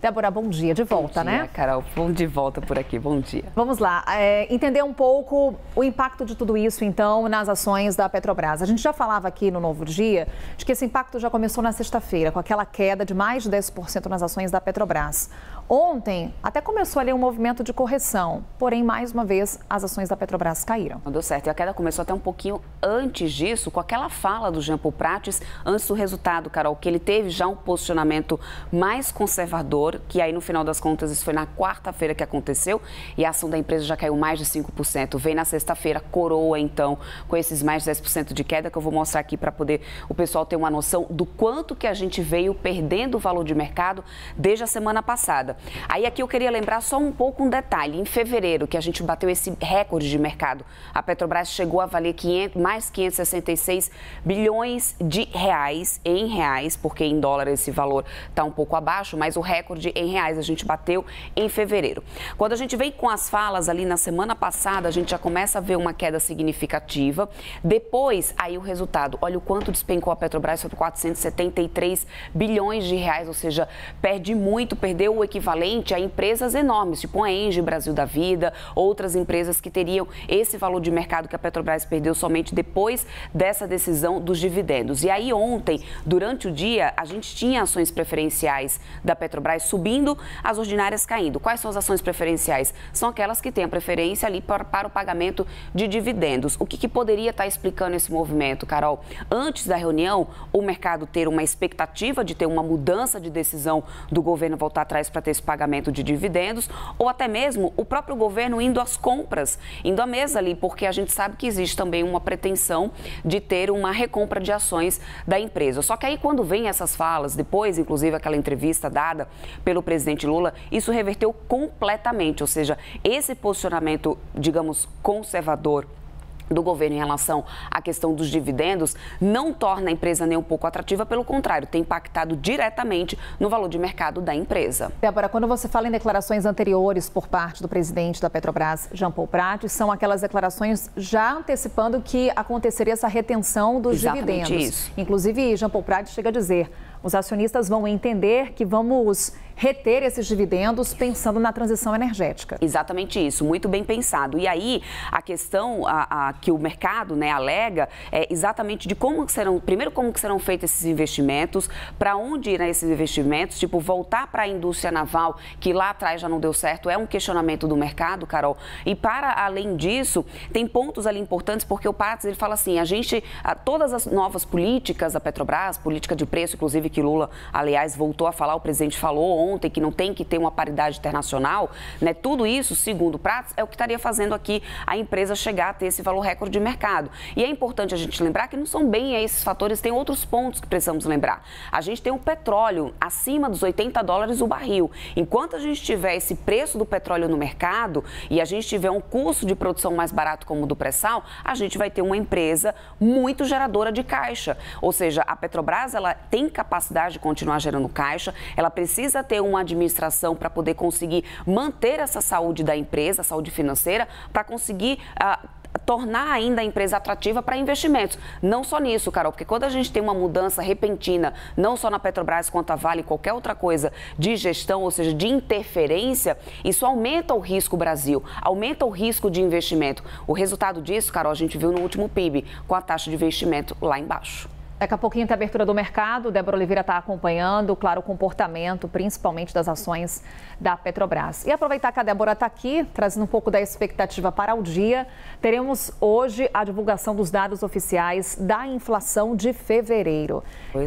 Débora, bom dia, de volta, bom dia, né? Carol, bom de volta por aqui, bom dia. Vamos lá, entender um pouco o impacto de tudo isso, então, nas ações da Petrobras. A gente já falava aqui no Novo Dia de que esse impacto já começou na sexta-feira, com aquela queda de mais de 10% nas ações da Petrobras. Ontem, até começou ali um movimento de correção, porém, mais uma vez, as ações da Petrobras caíram. Não deu certo, e a queda começou até um pouquinho antes disso, com aquela fala do Jean Paul Prates, antes do resultado, Carol, que ele teve já um posicionamento mais conservador, que aí no final das contas, isso foi na quarta-feira que aconteceu, e a ação da empresa já caiu mais de 5%. Vem na sexta-feira, coroa então, com esses mais de 10% de queda, que eu vou mostrar aqui para poder o pessoal ter uma noção do quanto que a gente veio perdendo o valor de mercado desde a semana passada. Aí aqui eu queria lembrar só um pouco um detalhe. Em fevereiro, que a gente bateu esse recorde de mercado, a Petrobras chegou a valer mais 566 bilhões de reais, em reais, porque em dólar esse valor está um pouco abaixo, mas o recorde em reais a gente bateu em fevereiro. Quando a gente vem com as falas ali na semana passada, a gente já começa a ver uma queda significativa. Depois, aí o resultado, olha o quanto despencou a Petrobras, foi 473 bilhões de reais, ou seja, perde muito, perdeu o equivalente a empresas enormes, tipo a Engie Brasil da Vida, outras empresas que teriam esse valor de mercado que a Petrobras perdeu somente depois dessa decisão dos dividendos. E aí ontem, durante o dia, a gente tinha ações preferenciais da Petrobras subindo, as ordinárias caindo. Quais são as ações preferenciais? São aquelas que têm a preferência ali para o pagamento de dividendos. O que poderia estar explicando esse movimento, Carol? Antes da reunião, o mercado ter uma expectativa de ter uma mudança de decisão do governo voltar atrás para ter esse pagamento de dividendos, ou até mesmo o próprio governo indo às compras, indo à mesa ali, porque a gente sabe que existe também uma pretensão de ter uma recompra de ações da empresa. Só que aí quando vem essas falas, depois inclusive aquela entrevista dada pelo presidente Lula, isso reverteu completamente, ou seja, esse posicionamento, digamos, conservador do governo em relação à questão dos dividendos não torna a empresa nem um pouco atrativa, pelo contrário, tem impactado diretamente no valor de mercado da empresa. Débora, quando você fala em declarações anteriores por parte do presidente da Petrobras, Jean Paul Prates, são aquelas declarações já antecipando que aconteceria essa retenção dos dividendos. Isso. Inclusive, Jean Paul Prates chega a dizer: os acionistas vão entender que vamos reter esses dividendos pensando na transição energética. Exatamente isso, muito bem pensado. E aí, a questão que o mercado, né, alega é exatamente de como serão feitos esses investimentos, para onde irão esses investimentos, tipo, voltar para a indústria naval, que lá atrás já não deu certo, é um questionamento do mercado, Carol. E para além disso, tem pontos ali importantes, porque o Prates, ele fala assim, todas as novas políticas da Petrobras, política de preço, inclusive que Lula, aliás, voltou a falar, o presidente falou ontem que não tem que ter uma paridade internacional, né? Tudo isso, segundo o Prates, é o que estaria fazendo aqui a empresa chegar a ter esse valor recorde de mercado. E é importante a gente lembrar que não são bem esses fatores, tem outros pontos que precisamos lembrar. A gente tem o petróleo acima dos $80 o barril. Enquanto a gente tiver esse preço do petróleo no mercado e a gente tiver um custo de produção mais barato como o do pré-sal, a gente vai ter uma empresa muito geradora de caixa. Ou seja, a Petrobras, ela tem capacidade de continuar gerando caixa, ela precisa ter uma administração para poder conseguir manter essa saúde da empresa, a saúde financeira, para conseguir tornar ainda a empresa atrativa para investimentos. Não só nisso, Carol, porque quando a gente tem uma mudança repentina, não só na Petrobras quanto a Vale, qualquer outra coisa de gestão, ou seja, de interferência, isso aumenta o risco Brasil, aumenta o risco de investimento. O resultado disso, Carol, a gente viu no último PIB, com a taxa de investimento lá embaixo. Daqui a pouquinho tem a abertura do mercado, Débora Oliveira está acompanhando, claro, o comportamento, principalmente das ações da Petrobras. E aproveitar que a Débora está aqui, trazendo um pouco da expectativa para o dia, teremos hoje a divulgação dos dados oficiais da inflação de fevereiro.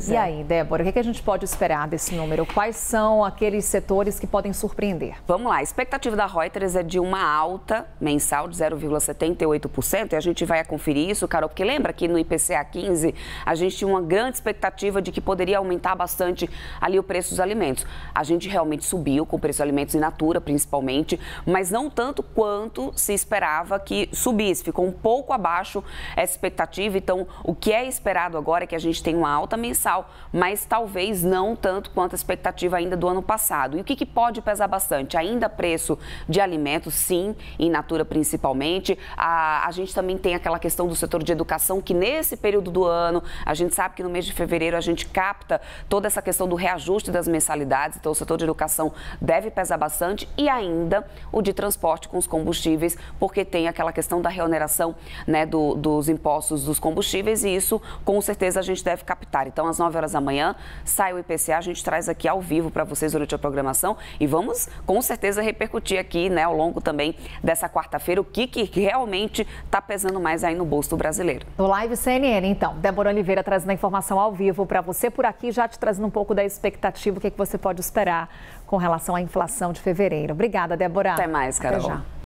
E aí, Débora, o que a gente pode esperar desse número? Quais são aqueles setores que podem surpreender? Vamos lá, a expectativa da Reuters é de uma alta mensal de 0,78%, e a gente vai conferir isso, Carol, porque lembra que no IPCA 15 a gente tinha uma grande expectativa de que poderia aumentar bastante ali o preço dos alimentos. A gente realmente subiu com o preço dos alimentos in natura, principalmente, mas não tanto quanto se esperava que subisse. Ficou um pouco abaixo essa expectativa. Então, o que é esperado agora é que a gente tenha uma alta mensal, mas talvez não tanto quanto a expectativa ainda do ano passado. E o que pode pesar bastante? Ainda preço de alimentos, sim, in natura principalmente. A gente também tem aquela questão do setor de educação, que nesse período do ano a gente gente sabe que no mês de fevereiro a gente capta toda essa questão do reajuste das mensalidades, então o setor de educação deve pesar bastante, e ainda o de transporte com os combustíveis, porque tem aquela questão da reoneração, né, dos impostos dos combustíveis, e isso com certeza a gente deve captar. Então, às 9 horas da manhã, sai o IPCA, a gente traz aqui ao vivo para vocês durante a programação e vamos com certeza repercutir aqui, né, ao longo também dessa quarta-feira, o que realmente está pesando mais aí no bolso do brasileiro. No Live CNN, então, Débora Oliveira trazendo a informação ao vivo para você por aqui, já te trazendo um pouco da expectativa, o que você pode esperar com relação à inflação de fevereiro. Obrigada, Débora. Até mais, Carol. Até já.